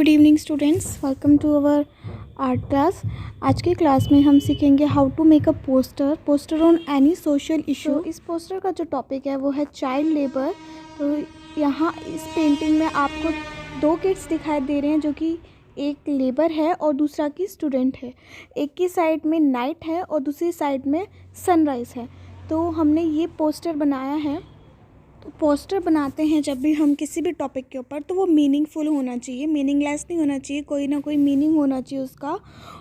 Good evening students, welcome to our art class. आज के class में हम सीखेंगे how to make a poster on any social issue. इस पोस्टर का जो टॉपिक है वो है चाइल्ड लेबर। तो यहाँ इस पेंटिंग में आपको दो किड्स दिखाई दे रहे हैं, जो कि एक लेबर है और दूसरा की स्टूडेंट है। एक की साइड में नाइट है और दूसरी साइड में सनराइज़ है। तो हमने ये पोस्टर बनाया है। तो पोस्टर बनाते हैं जब भी हम किसी भी टॉपिक के ऊपर, तो वो मीनिंगफुल होना चाहिए, मीनिंगलेस नहीं होना चाहिए, कोई ना कोई मीनिंग होना चाहिए उसका।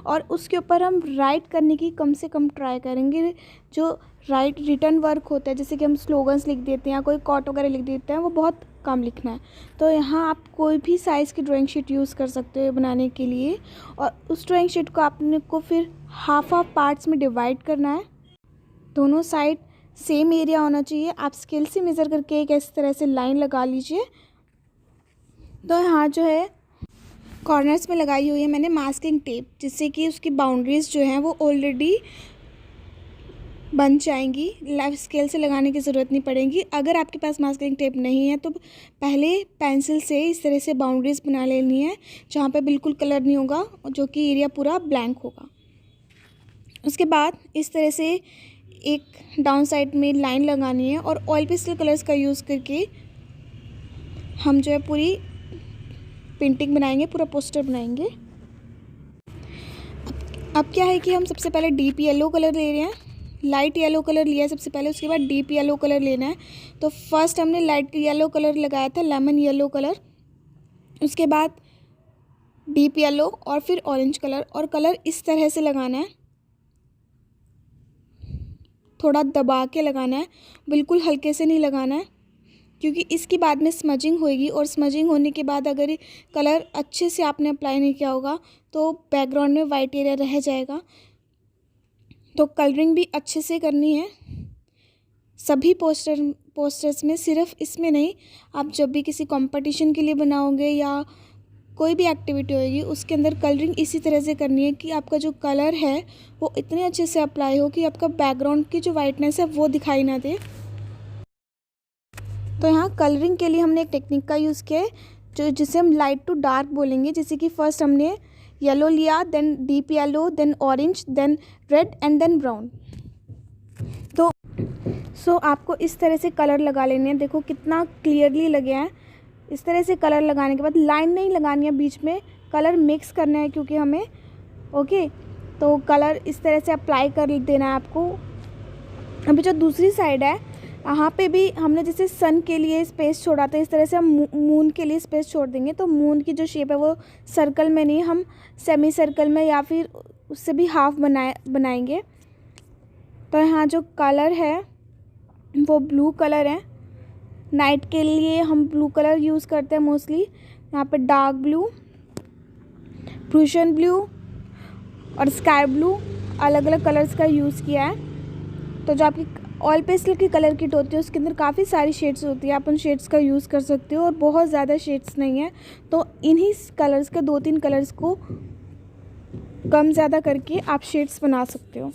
और उसके ऊपर हम राइट करने की कम से कम ट्राई करेंगे। जो रिटर्न वर्क होता है, जैसे कि हम स्लोगन्स लिख देते हैं या कोई कोट वगैरह लिख देते हैं, वो बहुत कम लिखना है। तो यहाँ आप कोई भी साइज़ की ड्राइंग शीट यूज़ कर सकते हो बनाने के लिए। और उस ड्राइंग शीट को आपने को फिर हाफ पार्ट्स में डिवाइड करना है। दोनों साइड सेम एरिया होना चाहिए। आप स्केल से मेज़र करके एक इस तरह से लाइन लगा लीजिए। तो यहाँ जो है कॉर्नर्स में लगाई हुई है मैंने मास्किंग टेप, जिससे कि उसकी बाउंड्रीज जो हैं वो ऑलरेडी बन जाएंगी। लाइव स्केल से लगाने की ज़रूरत नहीं पड़ेगी। अगर आपके पास मास्किंग टेप नहीं है तो पहले पेंसिल से इस तरह से बाउंड्रीज बना लेनी है, जहाँ पे बिल्कुल कलर नहीं होगा और जो कि एरिया पूरा ब्लैंक होगा। उसके बाद इस तरह से एक डाउन साइड में लाइन लगानी है और ऑयल पेस्टल कलर्स का यूज़ करके हम जो है पूरी पेंटिंग बनाएंगे, पूरा पोस्टर बनाएंगे। अब क्या है कि हम सबसे पहले डीप येलो कलर ले रहे हैं। लाइट येलो कलर लिया है सबसे पहले, उसके बाद डीप येलो कलर लेना है। तो फर्स्ट हमने लाइट येलो कलर लगाया था, लेमन येलो कलर, उसके बाद डीप येलो और फिर ऑरेंज कलर। और कलर इस तरह से लगाना है, थोड़ा दबा के लगाना है, बिल्कुल हल्के से नहीं लगाना है, क्योंकि इसकी बाद में स्मजिंग होएगी। और स्मजिंग होने के बाद अगर कलर अच्छे से आपने अप्लाई नहीं किया होगा तो बैकग्राउंड में वाइट एरिया रह जाएगा। तो कलरिंग भी अच्छे से करनी है सभी पोस्टर्स में, सिर्फ इसमें नहीं। आप जब भी किसी कंपटीशन के लिए बनाओगे या कोई भी एक्टिविटी होगी, उसके अंदर कलरिंग इसी तरह से करनी है कि आपका जो कलर है वो इतने अच्छे से अप्लाई हो कि आपका बैकग्राउंड की जो वाइटनेस है वो दिखाई ना दे। तो यहाँ कलरिंग के लिए हमने एक टेक्निक का यूज़ किया है, जिसे हम लाइट टू डार्क बोलेंगे। जैसे कि फर्स्ट हमने येलो लिया, then deep yellow, then orange, then red and then brown. तो आपको इस तरह से कलर लगा लेने हैं। देखो कितना क्लियरली लगे हैं। इस तरह से कलर लगाने के बाद लाइन नहीं लगानी है, बीच में कलर मिक्स करना है, क्योंकि हमें ओके। तो कलर इस तरह से अप्लाई कर देना है आपको। अभी जो दूसरी साइड है, यहाँ पे भी हमने जैसे सन के लिए स्पेस छोड़ा था, इस तरह से हम मून के लिए स्पेस छोड़ देंगे। तो मून की जो शेप है वो सर्कल में नहीं, हम सेमी सर्कल में या फिर उससे भी हाफ बनाएंगे। तो यहाँ जो कलर है वो ब्लू कलर है। नाइट के लिए हम ब्लू कलर यूज़ करते हैं मोस्टली। यहाँ पे डार्क ब्लू, प्रूशियन ब्लू और स्काई ब्लू, अलग अलग कलर्स का यूज़ किया है। तो जो आपकी ऑयल पेस्टल की कलर किट होती है उसके अंदर काफ़ी सारी शेड्स होती है, आप उन शेड्स का यूज़ कर सकते हो। और बहुत ज़्यादा शेड्स नहीं है, तो इन्हीं कलर्स के 2-3 कलर्स को कम ज़्यादा करके आप शेड्स बना सकते हो।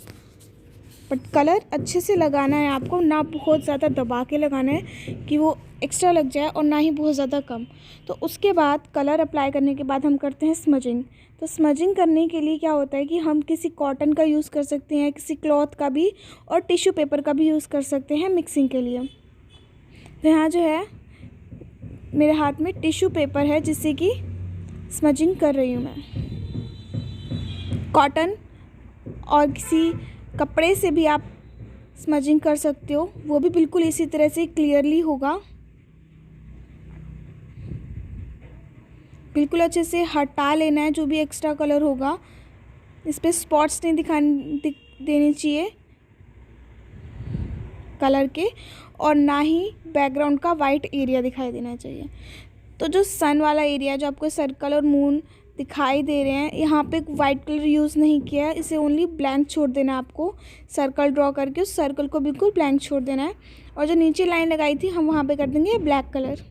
बट कलर अच्छे से लगाना है आपको, ना बहुत ज़्यादा दबा के लगाना है कि वो एक्स्ट्रा लग जाए और ना ही बहुत ज़्यादा कम। तो उसके बाद कलर अप्लाई करने के बाद हम करते हैं स्मजिंग। तो स्मजिंग करने के लिए क्या होता है कि हम किसी कॉटन का यूज़ कर सकते हैं, किसी क्लॉथ का भी, और टिश्यू पेपर का भी यूज़ कर सकते हैं मिक्सिंग के लिए। तो यहाँ जो है मेरे हाथ में टिश्यू पेपर है, जिससे कि स्मजिंग कर रही हूँ मैं। कॉटन और किसी कपड़े से भी आप स्मजिंग कर सकते हो, वो भी बिल्कुल इसी तरह से क्लियरली होगा। बिल्कुल अच्छे से हटा लेना है जो भी एक्स्ट्रा कलर होगा। इस पर स्पॉट्स नहीं देनी चाहिए कलर के, और ना ही बैकग्राउंड का वाइट एरिया दिखाई देना चाहिए। तो जो सन वाला एरिया, जो आपको सर्कल और मून दिखाई दे रहे हैं, यहाँ पे वाइट कलर यूज़ नहीं किया है, इसे ओनली ब्लैंक छोड़ देना है आपको। सर्कल ड्रॉ करके उस सर्कल को बिल्कुल ब्लैंक छोड़ देना है। और जो नीचे लाइन लगाई थी हम वहाँ पे कर देंगे ब्लैक कलर।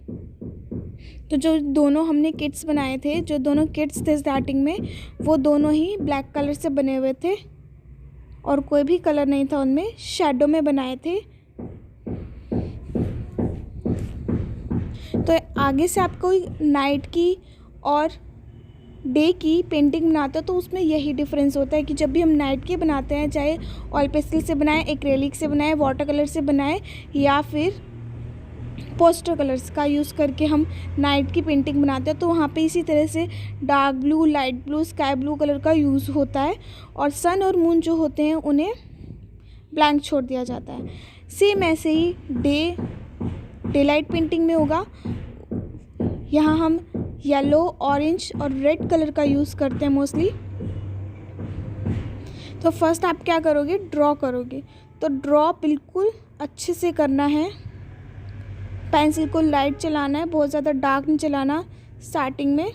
तो जो दोनों हमने किट्स बनाए थे, जो दोनों किट्स थे स्टार्टिंग में, वो दोनों ही ब्लैक कलर से बने हुए थे और कोई भी कलर नहीं था उनमें, शेडो में बनाए थे। तो आगे से आपको नाइट की और डे की पेंटिंग बनाते हैं तो उसमें यही डिफरेंस होता है कि जब भी हम नाइट के बनाते हैं, चाहे ऑयल पेस्टल से बनाएं, एक्रेलिक से बनाएं, वाटर कलर से बनाएं या फिर पोस्टर कलर्स का यूज़ करके हम नाइट की पेंटिंग बनाते हैं, तो वहाँ पे इसी तरह से dark blue, light blue, sky blue colour का यूज़ होता है और सन और मून जो होते हैं उन्हें ब्लैंक छोड़ दिया जाता है। सेम ऐसे ही डे लाइट पेंटिंग में होगा। यहाँ हम येलो, ऑरेंज और रेड कलर का यूज़ करते हैं मोस्टली। तो फर्स्ट आप क्या करोगे, ड्रॉ करोगे। तो ड्रॉ बिल्कुल अच्छे से करना है, पेंसिल को लाइट चलाना है, बहुत ज़्यादा डार्क नहीं चलाना स्टार्टिंग में।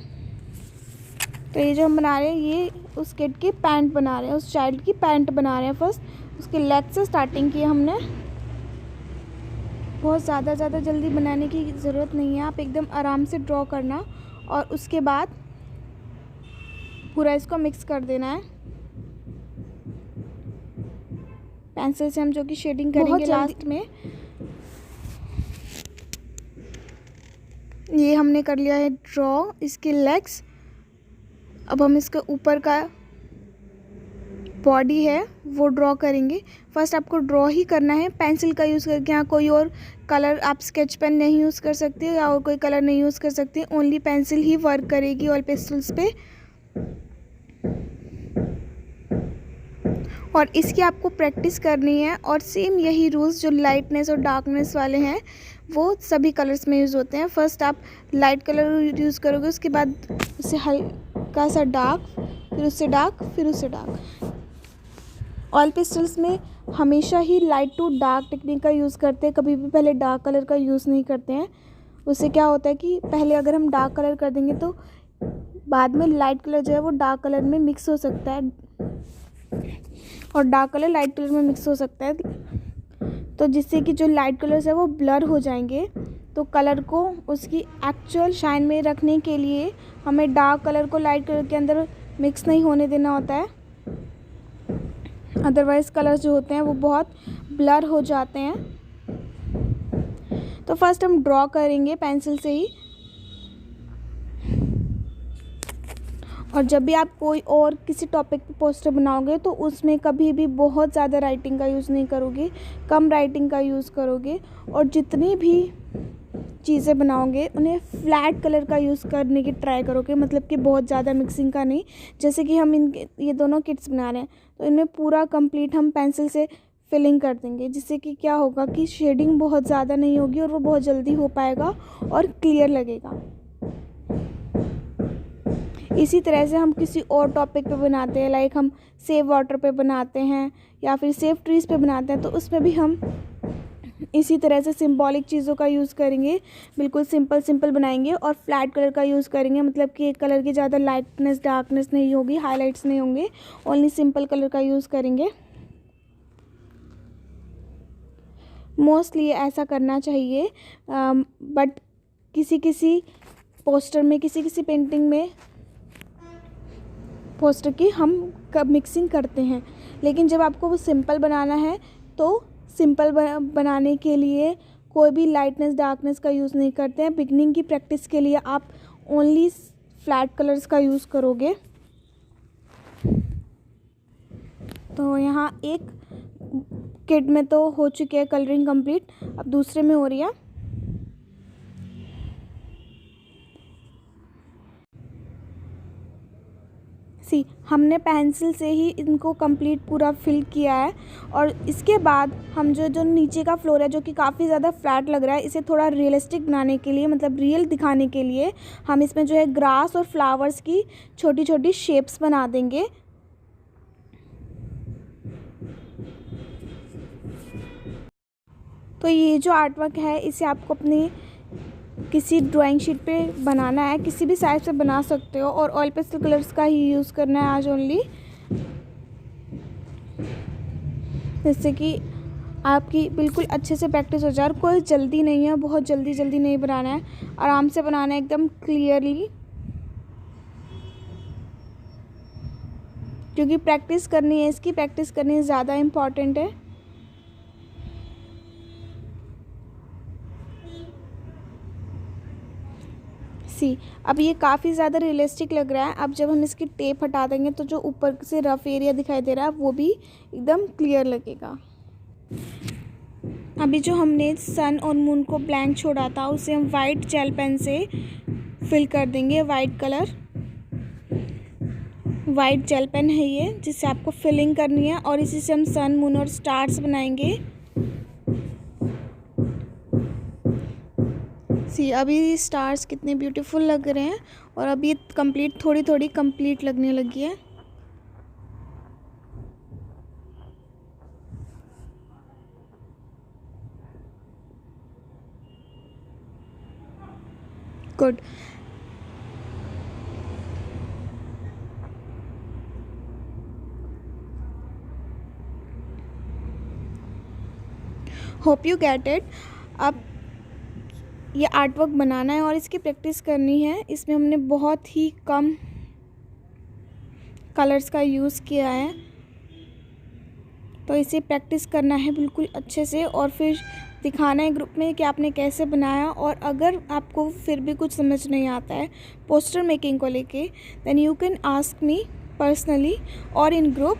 तो ये जो हम बना रहे हैं ये उस किड की पैंट बना रहे हैं, उस चाइल्ड की पैंट बना रहे हैं। फर्स्ट उसके लेग से स्टार्टिंग की हमने। बहुत ज़्यादा जल्दी बनाने की ज़रूरत नहीं है, आप एकदम आराम से ड्रॉ करना और उसके बाद पूरा इसको मिक्स कर देना है पेंसिल से हम, जो कि शेडिंग करेंगे लास्ट में। ये हमने कर लिया है ड्रॉ इसके लेग्स। अब हम इसके ऊपर का बॉडी है वो ड्रॉ करेंगे। फर्स्ट आपको ड्रॉ ही करना है पेंसिल का यूज़ करके। यहाँ कोई और कलर, आप स्केच पेन नहीं यूज़ कर सकते या और कोई कलर नहीं यूज़ कर सकते, ओनली पेंसिल ही वर्क करेगी ऑयल पेस्टल्स पे। और इसकी आपको प्रैक्टिस करनी है और सेम यही रूल्स जो लाइटनेस और डार्कनेस वाले हैं वो सभी कलर्स में यूज़ होते हैं। फर्स्ट आप लाइट कलर यूज़ करोगे, उसके बाद उससे हल्का सा डार्क, फिर उससे डार्क, फिर उससे डार्क। ऑयल पेस्टल्स में हमेशा ही लाइट टू डार्क टेक्निक का यूज़ करते हैं, कभी भी पहले डार्क कलर का यूज़ नहीं करते हैं। उससे क्या होता है कि पहले अगर हम डार्क कलर कर देंगे तो बाद में लाइट कलर जो है वो डार्क कलर में मिक्स हो सकता है और डार्क कलर लाइट कलर में मिक्स हो सकता है, तो जिससे कि जो लाइट कलर्स है वो ब्लर हो जाएंगे। तो कलर को उसकी एक्चुअल शाइन में रखने के लिए हमें डार्क कलर को लाइट कलर के अंदर मिक्स नहीं होने देना होता है, अदरवाइज़ कलर्स जो होते हैं वो बहुत ब्लर हो जाते हैं। तो फर्स्ट हम ड्रॉ करेंगे पेंसिल से ही, और जब भी आप कोई और किसी टॉपिक पे पोस्टर बनाओगे तो उसमें कभी भी बहुत ज़्यादा राइटिंग का यूज़ नहीं करोगे, कम राइटिंग का यूज़ करोगे। और जितनी भी चीज़ें बनाओगे उन्हें फ्लैट कलर का यूज़ करने की ट्राई करोगे, मतलब कि बहुत ज़्यादा मिक्सिंग का नहीं। जैसे कि हम ये दोनों किट्स बना रहे हैं तो इनमें पूरा कंप्लीट हम पेंसिल से फिलिंग कर देंगे, जिससे कि क्या होगा कि शेडिंग बहुत ज़्यादा नहीं होगी और वो बहुत जल्दी हो पाएगा और क्लियर लगेगा। इसी तरह से हम किसी और टॉपिक पे बनाते हैं, लाइक हम सेव वाटर पे बनाते हैं या फिर सेव ट्रीज़ पे बनाते हैं, तो उसमें भी हम इसी तरह से सिंबॉलिक चीज़ों का यूज़ करेंगे। बिल्कुल सिंपल बनाएंगे और फ्लैट कलर का यूज़ करेंगे, मतलब कि एक कलर की ज़्यादा लाइटनेस डार्कनेस नहीं होगी, हाइलाइट्स नहीं होंगे, ओनली सिंपल कलर का यूज़ करेंगे। मोस्टली ऐसा करना चाहिए, बट किसी पोस्टर में, किसी पेंटिंग में पोस्टर की हम कब मिक्सिंग करते हैं। लेकिन जब आपको वो सिंपल बनाना है तो सिंपल बनाने के लिए कोई भी लाइटनेस डार्कनेस का यूज़ नहीं करते हैं। बिगनिंग की प्रैक्टिस के लिए आप ओनली फ्लैट कलर्स का यूज़ करोगे। तो यहाँ एक किट में तो हो चुकी है कलरिंग कंप्लीट, अब दूसरे में हो रही है। हमने पेंसिल से ही इनको कंप्लीट पूरा फिल किया है और इसके बाद हम जो नीचे का फ्लोर है जो कि काफ़ी ज़्यादा फ्लैट लग रहा है, इसे थोड़ा रियलिस्टिक बनाने के लिए, मतलब रियल दिखाने के लिए हम इसमें जो है ग्रास और फ्लावर्स की छोटी छोटी शेप्स बना देंगे। तो ये जो आर्ट वर्क है इसे आपको अपनी किसी ड्राइंग शीट पे बनाना है, किसी भी साइज से बना सकते हो और ऑयल पेस्टल कलर्स का ही यूज़ करना है आज ओनली, जिससे कि आपकी बिल्कुल अच्छे से प्रैक्टिस हो जाए। और कोई जल्दी नहीं है, बहुत जल्दी नहीं बनाना है, आराम से बनाना है एकदम क्लियरली, क्योंकि प्रैक्टिस करनी है, इसकी प्रैक्टिस करनी ज़्यादा इम्पॉर्टेंट है। सी अब ये काफ़ी ज़्यादा रियलिस्टिक लग रहा है। अब जब हम इसकी टेप हटा देंगे तो जो ऊपर से रफ एरिया दिखाई दे रहा है वो भी एकदम क्लियर लगेगा। अभी जो हमने सन और मून को ब्लैंक छोड़ा था उसे हम वाइट जेल पेन से फिल कर देंगे। White colour, white gel pen है ये जिससे आपको फिलिंग करनी है और इसी से हम सन, मून और स्टार्स बनाएंगे। सी अभी स्टार्स कितने ब्यूटीफुल लग रहे हैं और अभी कंप्लीट, थोड़ी थोड़ी कंप्लीट लगने लगी है। Good. Hope you get it. अब ये आर्ट वर्क बनाना है और इसकी प्रैक्टिस करनी है। इसमें हमने बहुत ही कम कलर्स का यूज़ किया है, तो इसे प्रैक्टिस करना है बिल्कुल अच्छे से और फिर दिखाना है ग्रुप में कि आपने कैसे बनाया। और अगर आपको फिर भी कुछ समझ नहीं आता है पोस्टर मेकिंग को लेके, then you can ask me personally और इन ग्रुप